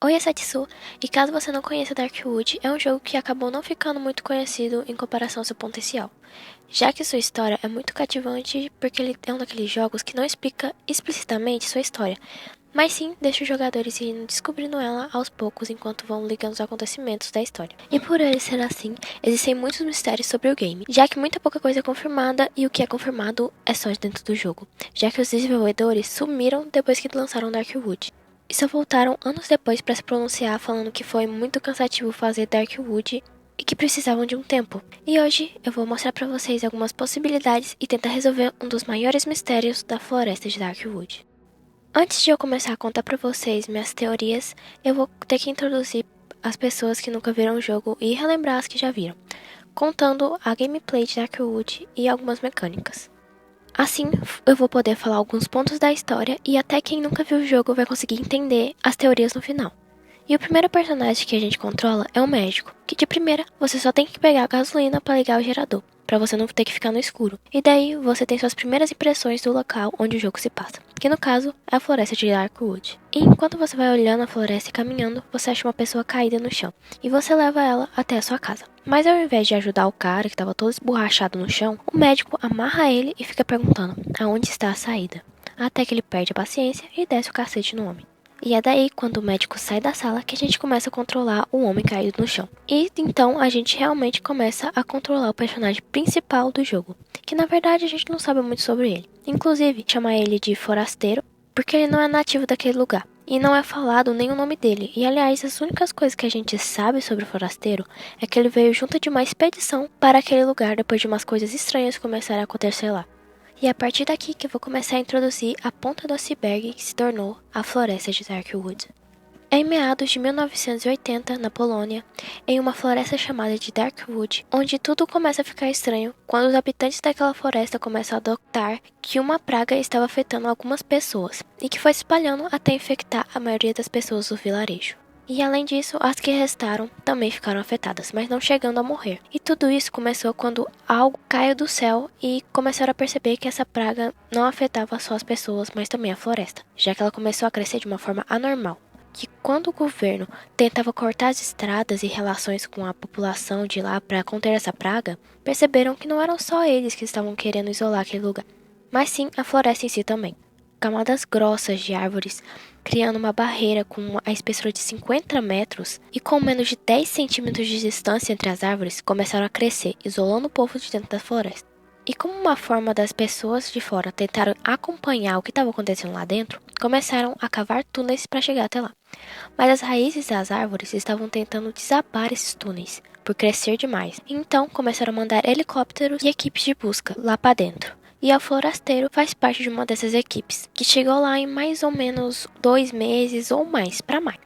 Oi, é Satsu, e caso você não conheça Darkwood, é um jogo que acabou não ficando muito conhecido em comparação ao seu potencial, já que sua história é muito cativante porque ele é um daqueles jogos que não explica explicitamente sua história, mas sim deixa os jogadores irem descobrindo ela aos poucos enquanto vão ligando os acontecimentos da história. E por ele ser assim, existem muitos mistérios sobre o game, já que muita pouca coisa é confirmada e o que é confirmado é só dentro do jogo, já que os desenvolvedores sumiram depois que lançaram Darkwood. E só voltaram anos depois para se pronunciar falando que foi muito cansativo fazer Darkwood e que precisavam de um tempo. E hoje eu vou mostrar para vocês algumas possibilidades e tentar resolver um dos maiores mistérios da floresta de Darkwood. Antes de eu começar a contar para vocês minhas teorias, eu vou ter que introduzir as pessoas que nunca viram o jogo e relembrar as que já viram, contando a gameplay de Darkwood e algumas mecânicas. Assim, eu vou poder falar alguns pontos da história e até quem nunca viu o jogo vai conseguir entender as teorias no final. E o primeiro personagem que a gente controla é o médico, que de primeira você só tem que pegar a gasolina para ligar o gerador, para você não ter que ficar no escuro. E daí você tem suas primeiras impressões do local onde o jogo se passa, que no caso é a floresta de Darkwood. E enquanto você vai olhando a floresta e caminhando, você acha uma pessoa caída no chão, e você leva ela até a sua casa. Mas ao invés de ajudar o cara que estava todo esborrachado no chão, o médico amarra ele e fica perguntando aonde está a saída, até que ele perde a paciência e desce o cacete no homem. E é daí, quando o médico sai da sala, que a gente começa a controlar o homem caído no chão. E então a gente realmente começa a controlar o personagem principal do jogo, que na verdade a gente não sabe muito sobre ele. Inclusive, chama ele de forasteiro, porque ele não é nativo daquele lugar. E não é falado nem o nome dele. E aliás, as únicas coisas que a gente sabe sobre o forasteiro é que ele veio junto de uma expedição para aquele lugar depois de umas coisas estranhas começarem a acontecer lá. E é a partir daqui que eu vou começar a introduzir a ponta do iceberg que se tornou a floresta de Darkwood. Em meados de 1980, na Polônia, em uma floresta chamada de Darkwood, onde tudo começa a ficar estranho quando os habitantes daquela floresta começam a notar que uma praga estava afetando algumas pessoas e que foi se espalhando até infectar a maioria das pessoas do vilarejo. E além disso, as que restaram também ficaram afetadas, mas não chegando a morrer. E tudo isso começou quando algo caiu do céu e começaram a perceber que essa praga não afetava só as pessoas, mas também a floresta, já que ela começou a crescer de uma forma anormal. Que quando o governo tentava cortar as estradas e relações com a população de lá para conter essa praga, perceberam que não eram só eles que estavam querendo isolar aquele lugar, mas sim a floresta em si também. Camadas grossas de árvores, criando uma barreira com a espessura de 50 metros e com menos de 10 centímetros de distância entre as árvores, começaram a crescer, isolando o povo de dentro da floresta. E como uma forma das pessoas de fora tentaram acompanhar o que estava acontecendo lá dentro, começaram a cavar túneis para chegar até lá. Mas as raízes das árvores estavam tentando desabar esses túneis, por crescer demais. Então começaram a mandar helicópteros e equipes de busca lá para dentro. E o forasteiro faz parte de uma dessas equipes, que chegou lá em mais ou menos 2 meses ou mais, para mais.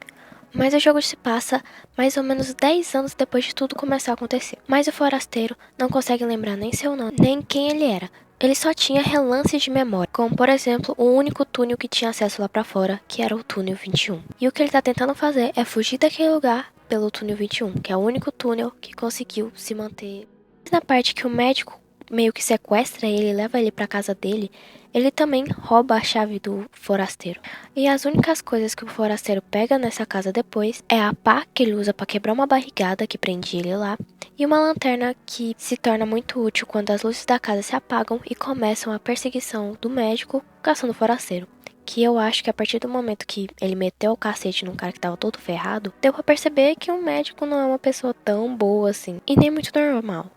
Mas o jogo se passa mais ou menos 10 anos depois de tudo começar a acontecer. Mas o forasteiro não consegue lembrar nem seu nome, nem quem ele era. Ele só tinha relances de memória, como por exemplo, o único túnel que tinha acesso lá pra fora, que era o túnel 21. E o que ele tá tentando fazer é fugir daquele lugar pelo túnel 21, que é o único túnel que conseguiu se manter. Na parte que o médico meio que sequestra ele e leva ele pra casa dele, ele também rouba a chave do forasteiro. E as únicas coisas que o forasteiro pega nessa casa depois é a pá que ele usa para quebrar uma barrigada que prende ele lá, e uma lanterna que se torna muito útil quando as luzes da casa se apagam e começam a perseguição do médico caçando o forasteiro. Que eu acho que a partir do momento que ele meteu o cacete num cara que tava todo ferrado, deu pra perceber que um médico não é uma pessoa tão boa assim, e nem muito normal.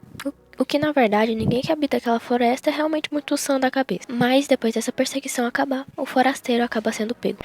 O que na verdade ninguém que habita aquela floresta é realmente muito sã da cabeça. Mas depois dessa perseguição acabar, o forasteiro acaba sendo pego.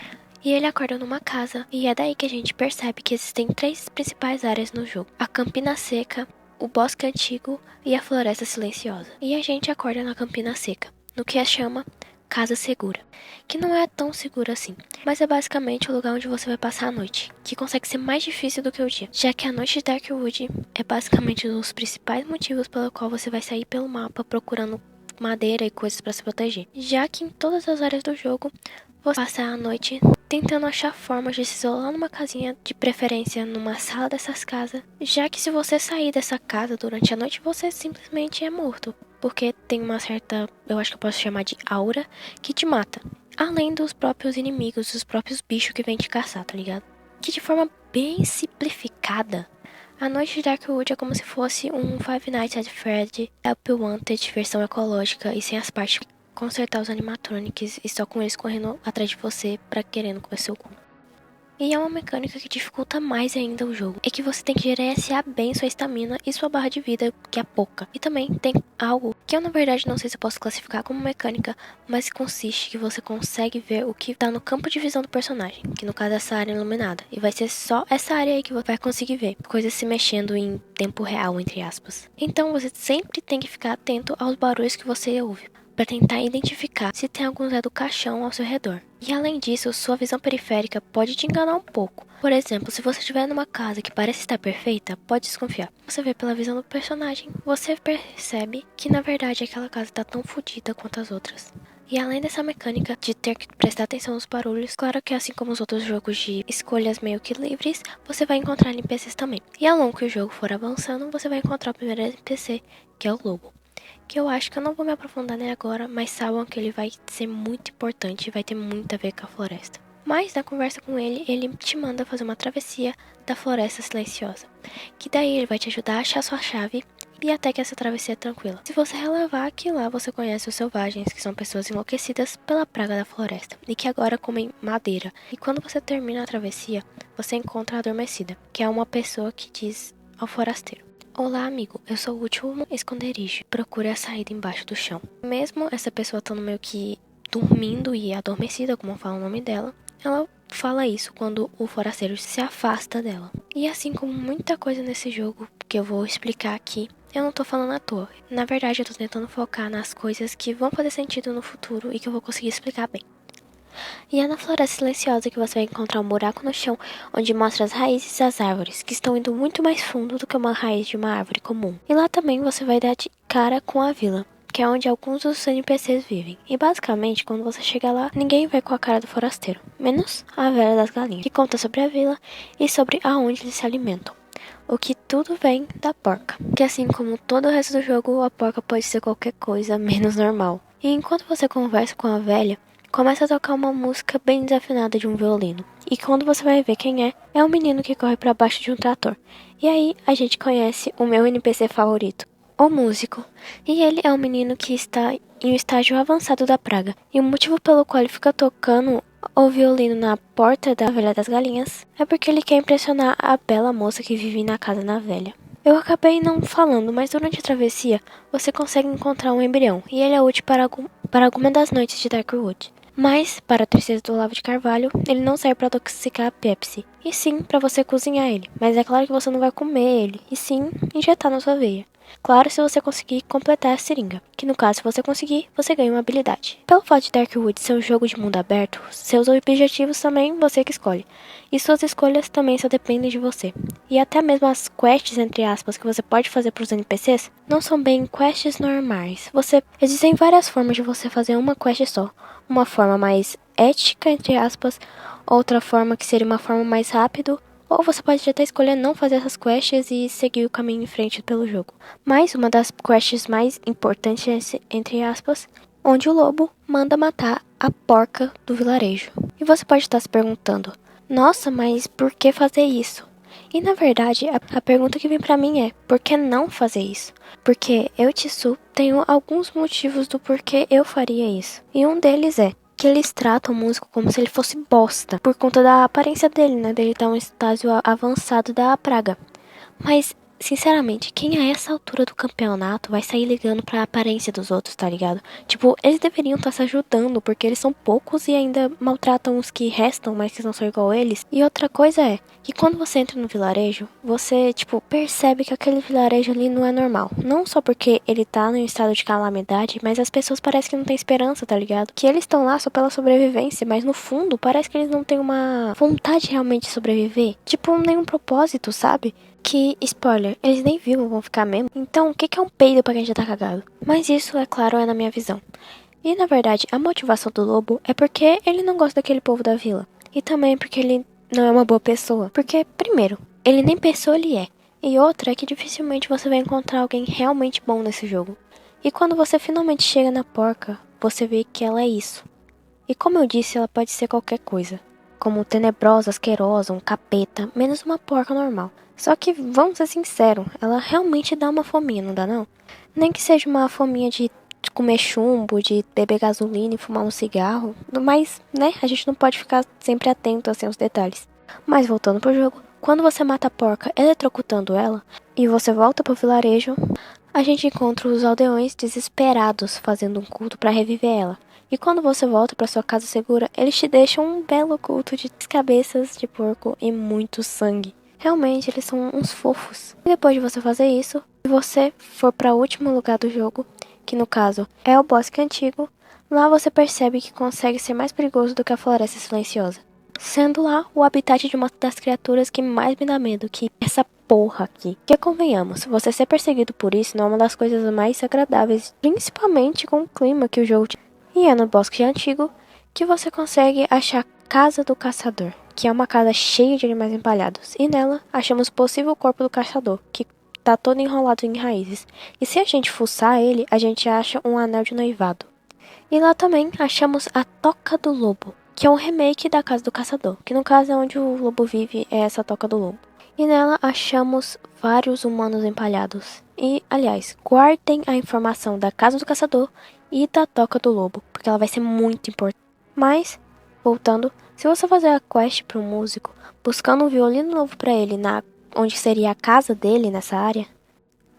E ele acorda numa casa, e é daí que a gente percebe que existem 3 principais áreas no jogo: a Campina Seca, o Bosque Antigo e a Floresta Silenciosa. E a gente acorda na Campina Seca, no que a chama Casa Segura, que não é tão segura assim, mas é basicamente o lugar onde você vai passar a noite, que consegue ser mais difícil do que o dia, já que a noite de Darkwood é basicamente um dos principais motivos pelo qual você vai sair pelo mapa procurando madeira e coisas para se proteger, já que em todas as áreas do jogo você passa a noite tentando achar formas de se isolar numa casinha, de preferência numa sala dessas casas, já que se você sair dessa casa durante a noite, você simplesmente é morto, porque tem uma certa, eu acho que eu posso chamar de aura, que te mata. Além dos próprios inimigos, dos próprios bichos que vêm te caçar, tá ligado? que de forma bem simplificada, a noite de Darkwood é como se fosse um Five Nights at Freddy Help Wanted versão ecológica e sem as partes de consertar os animatronics e só com eles correndo atrás de você pra querendo comer seu cu. E é uma mecânica que dificulta mais ainda o jogo. É que você tem que gerenciar bem sua estamina e sua barra de vida, que é pouca. E também tem algo que eu na verdade não sei se eu posso classificar como mecânica, mas consiste que você consegue ver o que tá no campo de visão do personagem, que no caso é essa área iluminada. E vai ser só essa área aí que você vai conseguir ver, coisas se mexendo em tempo real, entre aspas. Então você sempre tem que ficar atento aos barulhos que você ouve, para tentar identificar se tem algum Zé do Caixão ao seu redor. E além disso, sua visão periférica pode te enganar um pouco. Por exemplo, se você estiver numa casa que parece estar perfeita, pode desconfiar. Você vê pela visão do personagem, você percebe que na verdade aquela casa está tão fodida quanto as outras. E além dessa mecânica de ter que prestar atenção nos barulhos, claro que assim como os outros jogos de escolhas meio que livres, você vai encontrar NPCs também. E ao longo que o jogo for avançando, você vai encontrar o primeiro NPC, que é o lobo. Que eu acho que eu não vou me aprofundar nele agora, mas saibam que ele vai ser muito importante e vai ter muito a ver com a floresta. Mas na conversa com ele, ele te manda fazer uma travessia da floresta silenciosa, que daí ele vai te ajudar a achar sua chave e até que essa travessia é tranquila. Se você relevar que lá você conhece os selvagens, que são pessoas enlouquecidas pela praga da floresta e que agora comem madeira. E quando você termina a travessia, você encontra a adormecida, que é uma pessoa que diz ao forasteiro: olá, amigo, eu sou o último esconderijo. Procure a saída embaixo do chão. Mesmo essa pessoa estando meio que dormindo e adormecida, como fala o nome dela, ela fala isso quando o forasteiro se afasta dela. E assim como muita coisa nesse jogo que eu vou explicar aqui, eu não tô falando à toa. Na verdade, eu tô tentando focar nas coisas que vão fazer sentido no futuro e que eu vou conseguir explicar bem. E é na floresta silenciosa que você vai encontrar um buraco no chão, onde mostra as raízes das árvores, que estão indo muito mais fundo do que uma raiz de uma árvore comum. E lá também você vai dar de cara com a vila, que é onde alguns dos NPCs vivem. E basicamente, quando você chega lá, ninguém vai com a cara do forasteiro, menos a velha das galinhas, que conta sobre a vila e sobre aonde eles se alimentam. O que tudo vem da porca, que assim como todo o resto do jogo, a porca pode ser qualquer coisa menos normal. E enquanto você conversa com a velha, começa a tocar uma música bem desafinada de um violino. E quando você vai ver quem é um menino que corre para baixo de um trator. E aí a gente conhece o meu NPC favorito, o músico. E ele é um menino que está em um estágio avançado da praga. E o motivo pelo qual ele fica tocando o violino na porta da velha das galinhas é porque ele quer impressionar a bela moça que vive na casa da velha. Eu acabei não falando, mas durante a travessia você consegue encontrar um embrião e ele é útil para alguma das noites de Darkwood. Mas, para a tristeza do Olavo de Carvalho, ele não serve para intoxicar a Pepsi, e sim para você cozinhar ele. Mas é claro que você não vai comer ele, e sim injetar na sua veia. Claro, se você conseguir completar a seringa, que no caso, se você conseguir, você ganha uma habilidade. Pelo fato de Darkwood ser um jogo de mundo aberto, seus objetivos também você que escolhe. E suas escolhas também só dependem de você. E até mesmo as quests, entre aspas, que você pode fazer para os NPCs, não são bem quests normais. Existem várias formas de você fazer uma quest só. Uma forma mais ética, entre aspas, outra forma que seria uma forma mais rápido, ou você pode até escolher não fazer essas quests e seguir o caminho em frente pelo jogo. Mas uma das quests mais importantes, entre aspas, onde o lobo manda matar a porca do vilarejo. E você pode estar se perguntando: nossa, mas por que fazer isso? E na verdade, a pergunta que vem pra mim é: por que não fazer isso? Porque eu, Tissu, tenho alguns motivos do porquê eu faria isso. E um deles é que eles tratam o músico como se ele fosse bosta, por conta da aparência dele, né? Dele estar em um estágio avançado da praga. Mas, sinceramente, quem a essa altura do campeonato vai sair ligando pra aparência dos outros, tá ligado? Tipo, eles deveriam estar se ajudando, porque eles são poucos e ainda maltratam os que restam, mas que não são igual a eles. E outra coisa é que quando você entra no vilarejo, você, tipo, percebe que aquele vilarejo ali não é normal. Não só porque ele tá em estado de calamidade, mas as pessoas parecem que não têm esperança, tá ligado? Que eles estão lá só pela sobrevivência, mas no fundo parece que eles não têm uma vontade realmente de sobreviver. Tipo, nenhum propósito, sabe? Que, spoiler, eles nem viram, vão ficar mesmo. Então, o que é um peido pra quem já tá cagado? Mas isso, é claro, é na minha visão. E, na verdade, a motivação do lobo é porque ele não gosta daquele povo da vila. E também porque ele não é uma boa pessoa. Porque, primeiro, ele nem pessoa ele é. E outra é que dificilmente você vai encontrar alguém realmente bom nesse jogo. E quando você finalmente chega na porca, você vê que ela é isso. E como eu disse, ela pode ser qualquer coisa. como tenebrosa, asquerosa, um capeta, menos uma porca normal. Só que, vamos ser sinceros, ela realmente dá uma fominha, não dá não? Nem que seja uma fominha de comer chumbo, de beber gasolina e fumar um cigarro, mas, né, a gente não pode ficar sempre atento assim aos detalhes. Mas voltando pro jogo, quando você mata a porca eletrocutando ela, e você volta pro vilarejo, a gente encontra os aldeões desesperados fazendo um culto para reviver ela. E quando você volta para sua casa segura, eles te deixam um belo culto de cabeças de porco e muito sangue. Realmente, eles são uns fofos. E depois de você fazer isso, se você for para o último lugar do jogo, que no caso é o bosque antigo, lá você percebe que consegue ser mais perigoso do que a floresta silenciosa. Sendo lá o habitat de uma das criaturas que mais me dá medo, que essa porra aqui. Que convenhamos, você ser perseguido por isso não é uma das coisas mais agradáveis, principalmente com o clima que o jogo tem. E é no bosque antigo que você consegue achar a Casa do Caçador, que é uma casa cheia de animais empalhados. E nela achamos o possível corpo do caçador, que tá todo enrolado em raízes. E se a gente fuçar ele, a gente acha um anel de noivado. E lá também achamos a Toca do Lobo, que é um remake da Casa do Caçador, que no caso é onde o lobo vive, é essa Toca do Lobo. E nela achamos vários humanos empalhados. E, aliás, guardem a informação da Casa do Caçador e da Toca do Lobo, porque ela vai ser muito importante. Mas, voltando, se você fazer a quest para um músico, buscando um violino novo para ele, onde seria a casa dele nessa área,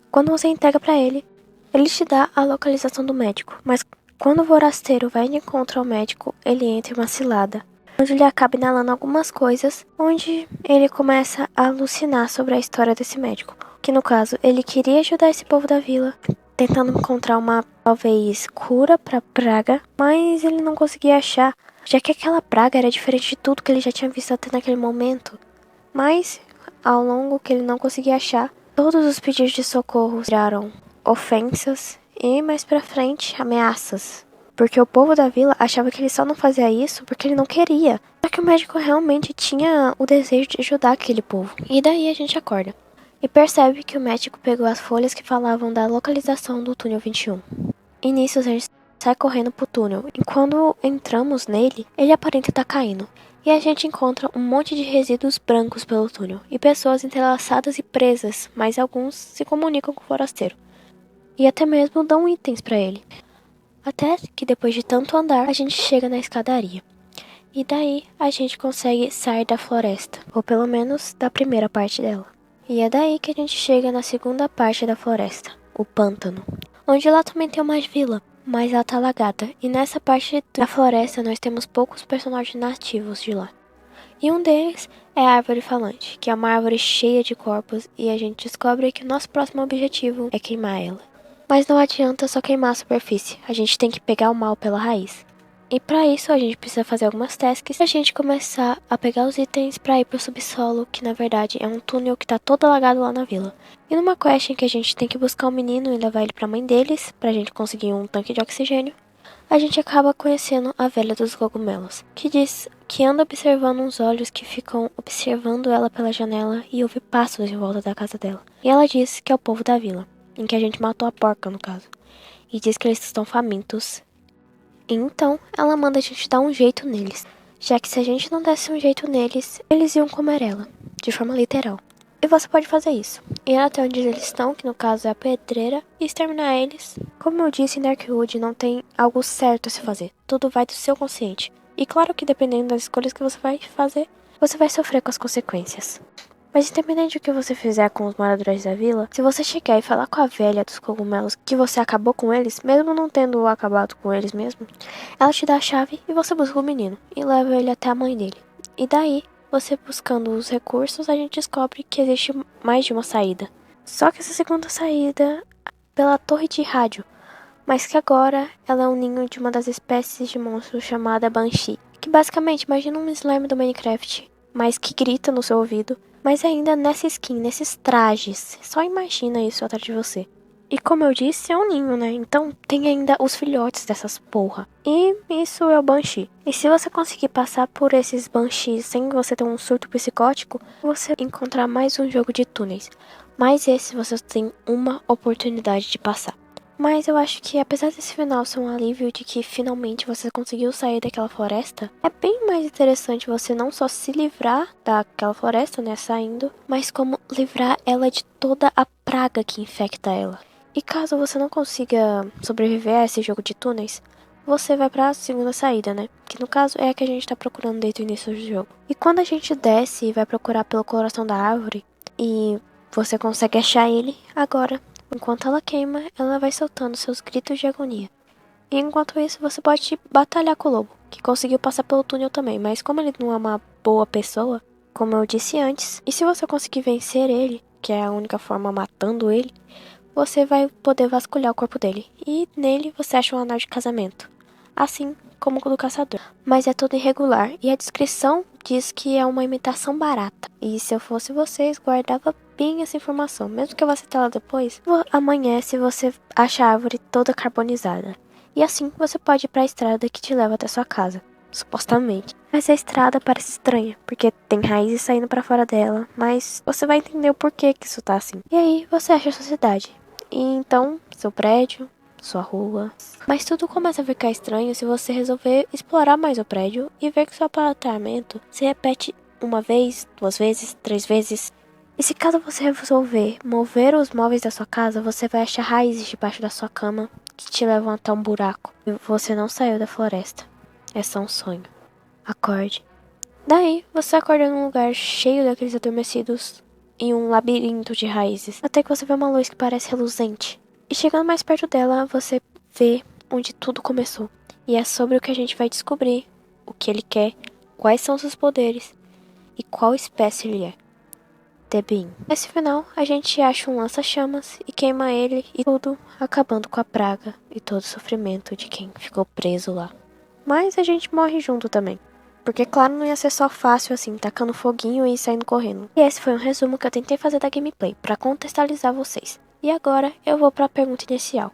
quando você entrega para ele, ele te dá a localização do médico. Mas quando o forasteiro vai de encontro ao médico, ele entra em uma cilada, onde ele acaba inalando algumas coisas, onde ele começa a alucinar sobre a história desse médico. Que no caso, ele queria ajudar esse povo da vila, tentando encontrar uma, talvez, cura pra praga, mas ele não conseguia achar, já que aquela praga era diferente de tudo que ele já tinha visto até naquele momento. Mas, ao longo que ele não conseguia achar, todos os pedidos de socorro viraram ofensas e, mais pra frente, ameaças. Porque o povo da vila achava que ele só não fazia isso porque ele não queria. Só que o médico realmente tinha o desejo de ajudar aquele povo. E daí a gente acorda e percebe que o médico pegou as folhas que falavam da localização do túnel 21. E nisso a gente sai correndo pro túnel. E quando entramos nele, ele aparenta estar caindo. E a gente encontra um monte de resíduos brancos pelo túnel. E pessoas entrelaçadas e presas, mas alguns se comunicam com o forasteiro. E até mesmo dão itens para ele. Até que depois de tanto andar, a gente chega na escadaria. E daí a gente consegue sair da floresta. Ou pelo menos da primeira parte dela. E é daí que a gente chega na segunda parte da floresta, o pântano. Onde lá também tem uma vila, mas ela tá alagada. E nessa parte da floresta nós temos poucos personagens nativos de lá. E um deles é a árvore falante, que é uma árvore cheia de corpos. E a gente descobre que o nosso próximo objetivo é queimar ela. Mas não adianta só queimar a superfície, a gente tem que pegar o mal pela raiz. E para isso a gente precisa fazer algumas tasks pra gente começar a pegar os itens para ir pro subsolo, que na verdade é um túnel que tá todo alagado lá na vila. E numa quest em que a gente tem que buscar um menino e levar ele pra mãe deles, pra gente conseguir um tanque de oxigênio, a gente acaba conhecendo a velha dos cogumelos, que diz que anda observando uns olhos que ficam observando ela pela janela e ouve passos em volta da casa dela. E ela diz que é o povo da vila, em que a gente matou a porca no caso, e diz que eles estão famintos. Então, ela manda a gente dar um jeito neles, já que se a gente não desse um jeito neles, eles iam comer ela, de forma literal. E você pode fazer isso, ir até onde eles estão, que no caso é a pedreira, e exterminar eles. Como eu disse, em Darkwood não tem algo certo a se fazer, tudo vai do seu consciente. E claro que dependendo das escolhas que você vai fazer, você vai sofrer com as consequências. Mas independente do que você fizer com os moradores da vila, se você chegar e falar com a velha dos cogumelos que você acabou com eles, mesmo não tendo acabado com eles mesmo, ela te dá a chave e você busca o menino e leva ele até a mãe dele. E daí, você buscando os recursos, a gente descobre que existe mais de uma saída. Só que essa segunda saída é pela torre de rádio, mas que agora ela é um ninho de uma das espécies de monstros chamada Banshee, que basicamente imagina um slime do Minecraft, mas que grita no seu ouvido. Mas ainda nessa skin, nesses trajes, só imagina isso atrás de você. E como eu disse, é um ninho, né? Então tem ainda os filhotes dessas porra. E isso é o Banshee. E se você conseguir passar por esses Banshees sem você ter um surto psicótico, você encontrar mais um jogo de túneis. Mas esse você tem uma oportunidade de passar. Mas eu acho que apesar desse final ser um alívio de que finalmente você conseguiu sair daquela floresta, é bem mais interessante você não só se livrar daquela floresta, né, saindo, mas como livrar ela de toda a praga que infecta ela. E caso você não consiga sobreviver a esse jogo de túneis, você vai pra segunda saída, né? Que no caso é a que a gente tá procurando desde o início do jogo. E quando a gente desce e vai procurar pelo coração da árvore, e você consegue achar ele, agora, enquanto ela queima, ela vai soltando seus gritos de agonia. E enquanto isso, você pode batalhar com o lobo, que conseguiu passar pelo túnel também, mas como ele não é uma boa pessoa, como eu disse antes, e se você conseguir vencer ele, que é a única forma matando ele, você vai poder vasculhar o corpo dele, e nele você acha um anel de casamento, assim como o do caçador. Mas é todo irregular, e a descrição diz que é uma imitação barata. E se eu fosse vocês, guardava bem essa informação, mesmo que eu vá citar ela depois. Amanhece você acha a árvore toda carbonizada. E assim você pode ir para a estrada que te leva até sua casa, supostamente. Mas a estrada parece estranha, porque tem raízes saindo para fora dela, mas você vai entender o porquê que isso tá assim. E aí você acha a sua cidade. E então, seu prédio, sua rua. Mas tudo começa a ficar estranho se você resolver explorar mais o prédio e ver que seu apartamento se repete uma vez, duas vezes, três vezes. E se caso você resolver mover os móveis da sua casa, você vai achar raízes debaixo da sua cama que te levam até um buraco. E você não saiu da floresta. É só um sonho. Acorde. Daí, você acorda num lugar cheio daqueles adormecidos em um labirinto de raízes, até que você vê uma luz que parece reluzente. E chegando mais perto dela, você vê onde tudo começou. E é sobre o que a gente vai descobrir, o que ele quer, quais são seus poderes e qual espécie ele é. Debin. Nesse final, a gente acha um lança-chamas e queima ele e tudo, acabando com a praga e todo o sofrimento de quem ficou preso lá. Mas a gente morre junto também. Porque, claro, não ia ser só fácil assim, tacando foguinho e saindo correndo. E esse foi um resumo que eu tentei fazer da gameplay, para contextualizar vocês. E agora eu vou para a pergunta inicial.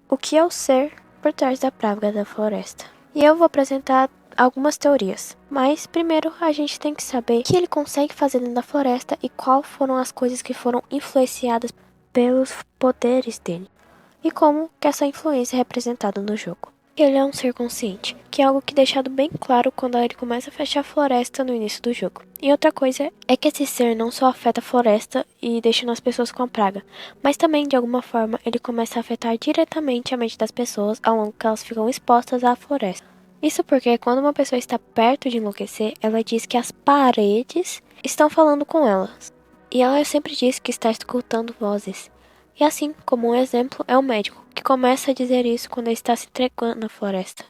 O que é o ser por trás da praga da floresta? E eu vou apresentar algumas teorias. Mas, primeiro, a gente tem que saber o que ele consegue fazer dentro da floresta e quais foram as coisas que foram influenciadas pelos poderes dele. E como que essa influência é representada no jogo. Ele é um ser consciente, que é algo que é deixado bem claro quando ele começa a fechar a floresta no início do jogo. E outra coisa é que esse ser não só afeta a floresta e deixando as pessoas com a praga, mas também, de alguma forma, ele começa a afetar diretamente a mente das pessoas ao longo que elas ficam expostas à floresta. Isso porque quando uma pessoa está perto de enlouquecer, ela diz que as paredes estão falando com elas. E ela sempre diz que está escutando vozes. E assim, como um exemplo, é o médico, que começa a dizer isso quando ele está se entregando na floresta.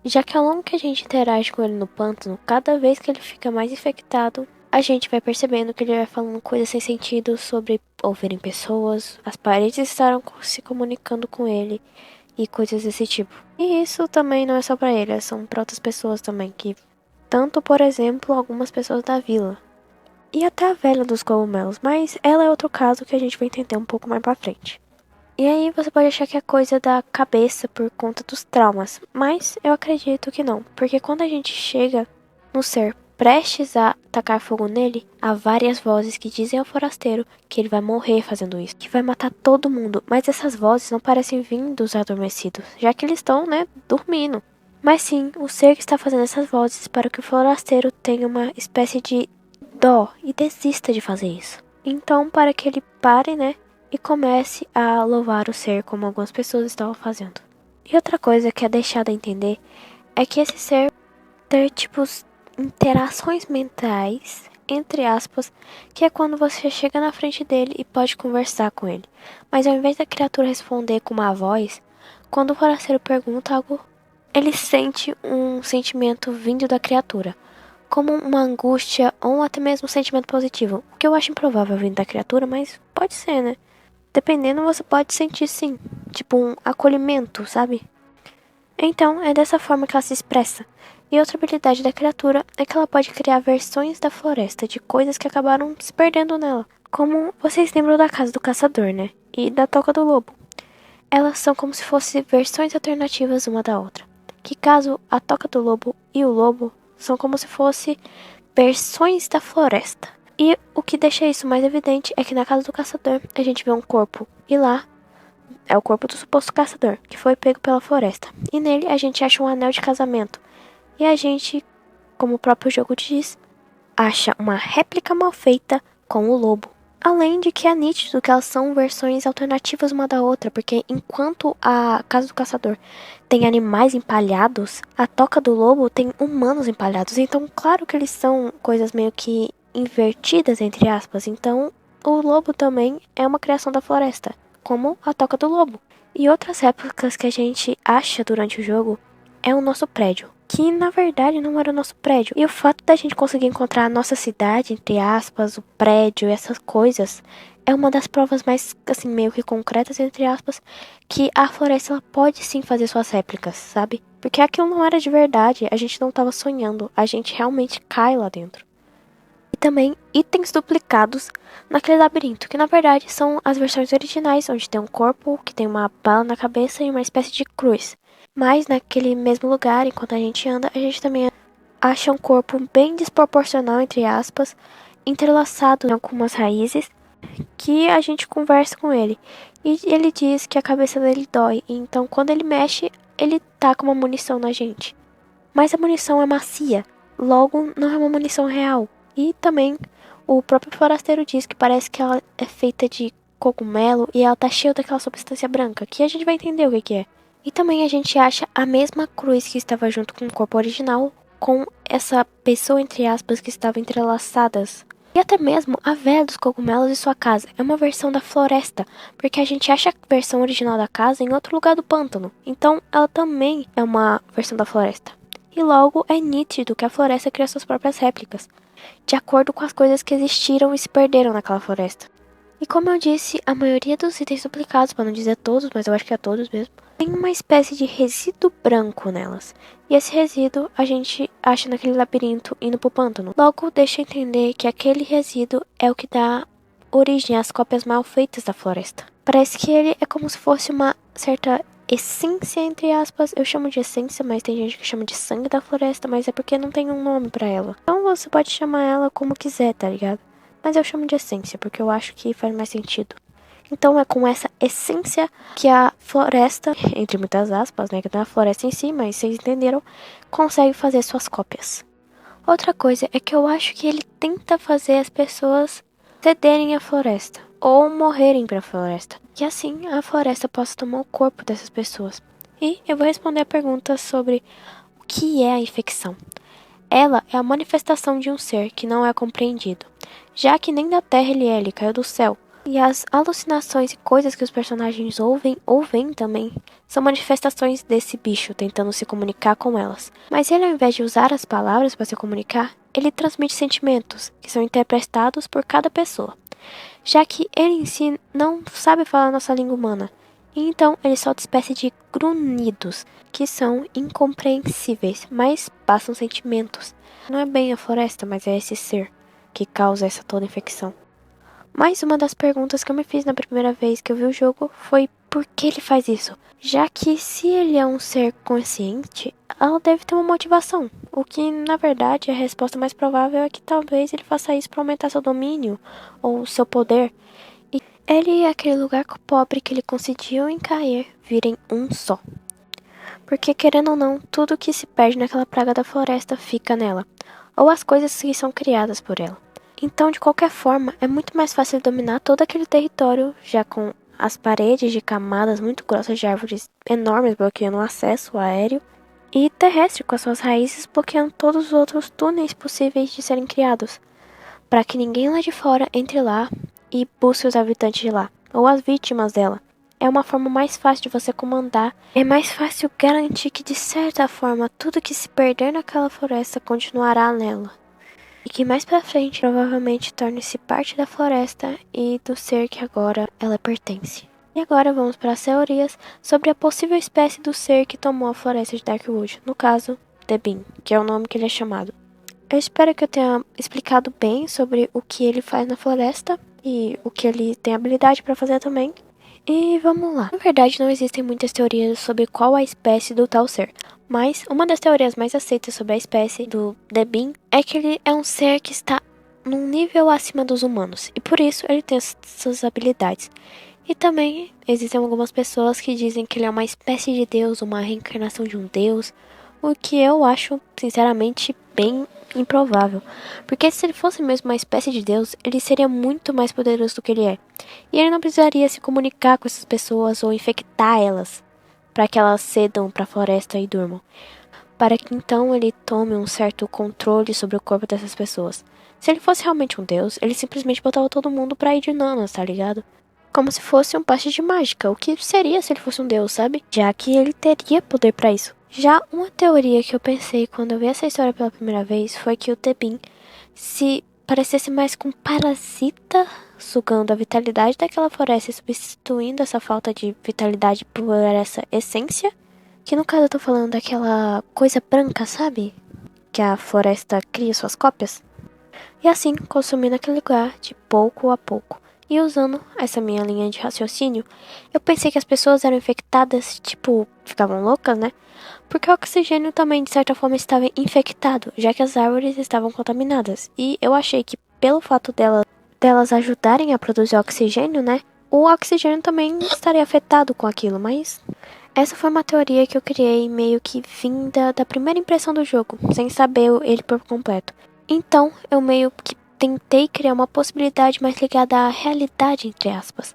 Já que ao longo que a gente interage com ele no pântano, cada vez que ele fica mais infectado, a gente vai percebendo que ele vai falando coisas sem sentido sobre ouvirem pessoas, as paredes estarem se comunicando com ele e coisas desse tipo. E isso também não é só pra ele, são pra outras pessoas também, que tanto, por exemplo, algumas pessoas da vila. E até a velha dos cogumelos, mas ela é outro caso que a gente vai entender um pouco mais pra frente. E aí você pode achar que é coisa da cabeça por conta dos traumas, mas eu acredito que não, porque quando a gente chega no ser prestes a tacar fogo nele, há várias vozes que dizem ao forasteiro que ele vai morrer fazendo isso, que vai matar todo mundo, mas essas vozes não parecem vir dos adormecidos, já que eles estão, dormindo. Mas sim, o ser que está fazendo essas vozes para que o forasteiro tenha uma espécie de dó e desista de fazer isso. Então, para que ele pare, e comece a louvar o ser como algumas pessoas estavam fazendo. E outra coisa que é deixada a entender é que esse ser ter interações mentais, entre aspas, que é quando você chega na frente dele e pode conversar com ele. Mas ao invés da criatura responder com uma voz, quando o forasteiro pergunta algo, ele sente um sentimento vindo da criatura, como uma angústia ou até mesmo um sentimento positivo, o que eu acho improvável vindo da criatura, mas pode ser, né? Dependendo, você pode sentir sim, tipo um acolhimento, sabe? Então, é dessa forma que ela se expressa. E outra habilidade da criatura é que ela pode criar versões da floresta de coisas que acabaram se perdendo nela. Como vocês lembram da casa do caçador, né? E da toca do lobo. Elas são como se fossem versões alternativas uma da outra. Que caso a toca do lobo e o lobo são como se fossem versões da floresta. E o que deixa isso mais evidente é que na casa do caçador a gente vê um corpo. E lá é o corpo do suposto caçador, que foi pego pela floresta. E nele a gente acha um anel de casamento. E a gente, como o próprio jogo diz, acha uma réplica mal feita com o lobo. Além de que é nítido que elas são versões alternativas uma da outra, porque enquanto a casa do caçador tem animais empalhados, a toca do lobo tem humanos empalhados. Então, claro que eles são coisas meio que invertidas, entre aspas. Então, o lobo também é uma criação da floresta, como a toca do lobo. E outras réplicas que a gente acha durante o jogo é o nosso prédio, que na verdade não era o nosso prédio. E o fato da gente conseguir encontrar a nossa cidade, entre aspas, o prédio, essas coisas, é uma das provas mais, assim, meio que concretas, entre aspas, que a floresta ela pode sim fazer suas réplicas, sabe? Porque aquilo não era de verdade, a gente não tava sonhando, a gente realmente cai lá dentro. E também itens duplicados naquele labirinto, que na verdade são as versões originais, onde tem um corpo que tem uma bala na cabeça e uma espécie de cruz. Mas naquele mesmo lugar, enquanto a gente anda, a gente também acha um corpo bem desproporcional, entre aspas, entrelaçado em algumas raízes, que a gente conversa com ele. E ele diz que a cabeça dele dói, então quando ele mexe, ele taca uma munição na gente. Mas a munição é macia, logo não é uma munição real. E também o próprio forasteiro diz que parece que ela é feita de cogumelo e ela tá cheia daquela substância branca, que a gente vai entender o que é. E também a gente acha a mesma cruz que estava junto com o corpo original, com essa pessoa, entre aspas, que estava entrelaçadas. E até mesmo a véia dos cogumelos e sua casa é uma versão da floresta, porque a gente acha a versão original da casa em outro lugar do pântano. Então ela também é uma versão da floresta. E logo é nítido que a floresta cria suas próprias réplicas, de acordo com as coisas que existiram e se perderam naquela floresta. E como eu disse, a maioria dos itens duplicados, para não dizer todos, mas eu acho que é todos mesmo, tem uma espécie de resíduo branco nelas. E esse resíduo a gente acha naquele labirinto indo pro pântano. Logo, deixa entender que aquele resíduo é o que dá origem às cópias mal feitas da floresta. Parece que ele é como se fosse uma certa essência, entre aspas. Eu chamo de essência, mas tem gente que chama de sangue da floresta, mas é porque não tem um nome pra ela. Então você pode chamar ela como quiser, tá ligado? Mas eu chamo de essência, porque eu acho que faz mais sentido. Então é com essa essência que a floresta, entre muitas aspas, né, que não é a floresta em si, mas vocês entenderam, consegue fazer suas cópias. Outra coisa é que eu acho que ele tenta fazer as pessoas cederem à floresta, ou morrerem para a floresta, que assim a floresta possa tomar o corpo dessas pessoas. E eu vou responder a pergunta sobre o que é a infecção. Ela é a manifestação de um ser que não é compreendido, já que nem da terra ele caiu do céu. E as alucinações e coisas que os personagens ouvem ou veem também são manifestações desse bicho tentando se comunicar com elas. Mas ele, ao invés de usar as palavras para se comunicar, ele transmite sentimentos que são interpretados por cada pessoa, já que ele em si não sabe falar nossa língua humana. E então ele solta espécie de grunhidos que são incompreensíveis, mas passam sentimentos. Não é bem a floresta, mas é esse ser que causa essa toda infecção. Mas uma das perguntas que eu me fiz na primeira vez que eu vi o jogo foi por que ele faz isso? Já que se ele é um ser consciente, ela deve ter uma motivação. O que, na verdade, a resposta mais provável é que talvez ele faça isso para aumentar seu domínio ou seu poder. E ele é aquele lugar pobre que ele conseguiu em cair virem um só. Porque, querendo ou não, tudo que se perde naquela praga da floresta fica nela. Ou as coisas que são criadas por ela. Então, de qualquer forma, é muito mais fácil dominar todo aquele território, já com as paredes de camadas muito grossas de árvores enormes bloqueando o acesso aéreo, e terrestre com as suas raízes bloqueando todos os outros túneis possíveis de serem criados, para que ninguém lá de fora entre lá e busque os habitantes de lá, ou as vítimas dela. É uma forma mais fácil de você comandar, é mais fácil garantir que, de certa forma, tudo que se perder naquela floresta continuará nela. E que mais pra frente provavelmente torne-se parte da floresta e do ser que agora ela pertence. E agora vamos para as teorias sobre a possível espécie do ser que tomou a floresta de Darkwood, no caso, Debin, que é o nome que ele é chamado. Eu espero que eu tenha explicado bem sobre o que ele faz na floresta e o que ele tem habilidade para fazer também. E vamos lá. Na verdade, não existem muitas teorias sobre qual a espécie do tal ser. Mas uma das teorias mais aceitas sobre a espécie do Debin é que ele é um ser que está num nível acima dos humanos. E por isso ele tem essas habilidades. E também existem algumas pessoas que dizem que ele é uma espécie de Deus, uma reencarnação de um Deus, o que eu acho, sinceramente, bem improvável. Porque se ele fosse mesmo uma espécie de Deus, ele seria muito mais poderoso do que ele é. E ele não precisaria se comunicar com essas pessoas ou infectar elas, para que elas cedam para a floresta e durmam. Para que então ele tome um certo controle sobre o corpo dessas pessoas. Se ele fosse realmente um Deus, ele simplesmente botava todo mundo pra ir de nanas, tá ligado? Como se fosse um passe de mágica, o que seria se ele fosse um deus, sabe? Já que ele teria poder pra isso. Já uma teoria que eu pensei quando eu vi essa história pela primeira vez foi que o Tebin se parecesse mais com um parasita sugando a vitalidade daquela floresta e substituindo essa falta de vitalidade por essa essência. Que no caso eu tô falando daquela coisa branca, sabe? Que a floresta cria suas cópias. E assim, consumindo aquele lugar de pouco a pouco. E usando essa minha linha de raciocínio, eu pensei que as pessoas eram infectadas, tipo, ficavam loucas, né? Porque o oxigênio também, de certa forma, estava infectado, já que as árvores estavam contaminadas. E eu achei que, pelo fato delas ajudarem a produzir oxigênio, né? O oxigênio também estaria afetado com aquilo, mas essa foi uma teoria que eu criei meio que vinda da primeira impressão do jogo, sem saber ele por completo. Então, eu meio que tentei criar uma possibilidade mais ligada à realidade, entre aspas,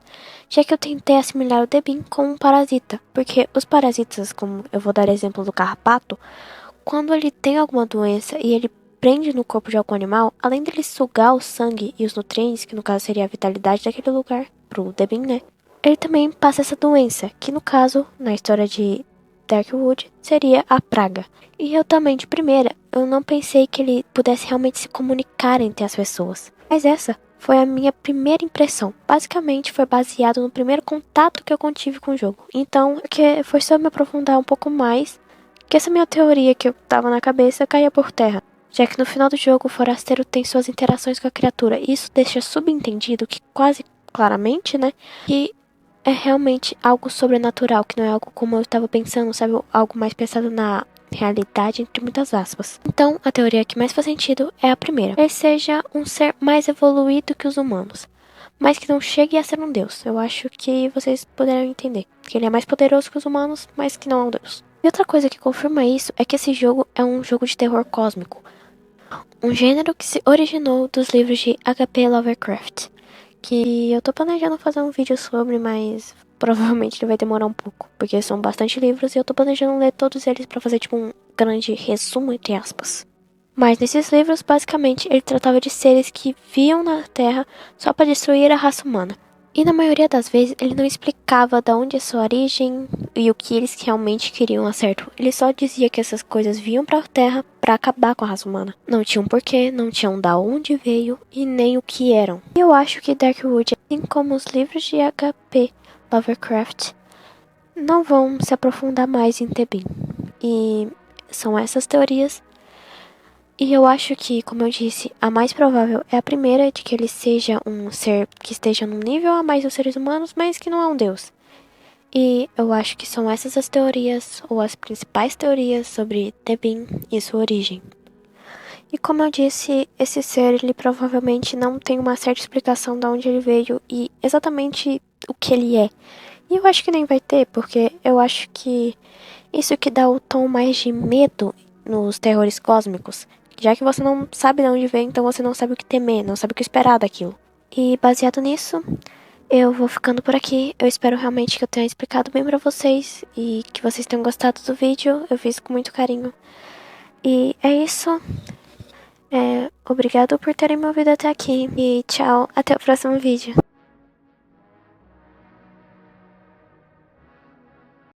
já que eu tentei assimilar o Debin com um parasita, porque os parasitas, como eu vou dar exemplo do carrapato, quando ele tem alguma doença e ele prende no corpo de algum animal, além dele sugar o sangue e os nutrientes, que no caso seria a vitalidade daquele lugar, pro Debin, né? Ele também passa essa doença, que no caso, na história de Darkwood, seria a praga. E eu também, de primeira, eu não pensei que ele pudesse realmente se comunicar entre as pessoas. Mas essa foi a minha primeira impressão. Basicamente, foi baseado no primeiro contato que eu contive com o jogo. Então, que foi só me aprofundar um pouco mais, que essa minha teoria que eu tava na cabeça caía por terra. Já que no final do jogo, o forasteiro tem suas interações com a criatura. E isso deixa subentendido que quase claramente, né, que é realmente algo sobrenatural, que não é algo como eu estava pensando, sabe? Algo mais pensado na realidade, entre muitas aspas. Então, a teoria que mais faz sentido é a primeira. Ele seja um ser mais evoluído que os humanos, mas que não chegue a ser um deus. Eu acho que vocês poderão entender. Que ele é mais poderoso que os humanos, mas que não é um deus. E outra coisa que confirma isso é que esse jogo é um jogo de terror cósmico. Um gênero que se originou dos livros de H.P. Lovecraft. Que eu tô planejando fazer um vídeo sobre, mas provavelmente ele vai demorar um pouco, porque são bastante livros e eu tô planejando ler todos eles pra fazer tipo um grande resumo, entre aspas. Mas nesses livros, basicamente, ele tratava de seres que viam na Terra só para destruir a raça humana. E na maioria das vezes ele não explicava de onde é sua origem e o que eles realmente queriam a certo. Ele só dizia que essas coisas vinham pra Terra para acabar com a raça humana. Não tinham porquê, não tinham da onde veio e nem o que eram. E eu acho que Darkwood, assim como os livros de H.P. Lovecraft, não vão se aprofundar mais em Tebin. E são essas teorias. E eu acho que, como eu disse, a mais provável é a primeira, de que ele seja um ser que esteja num nível a mais dos seres humanos, mas que não é um deus. E eu acho que são essas as teorias, ou as principais teorias sobre Tebin e sua origem. E como eu disse, esse ser, ele provavelmente não tem uma certa explicação de onde ele veio e exatamente o que ele é. E eu acho que nem vai ter, porque eu acho que isso que dá o tom mais de medo nos terrores cósmicos. Já que você não sabe de onde vem, então você não sabe o que temer, não sabe o que esperar daquilo. E baseado nisso, eu vou ficando por aqui. Eu espero realmente que eu tenha explicado bem pra vocês e que vocês tenham gostado do vídeo. Eu fiz com muito carinho. E é isso. Obrigado por terem me ouvido até aqui. E tchau, até o próximo vídeo.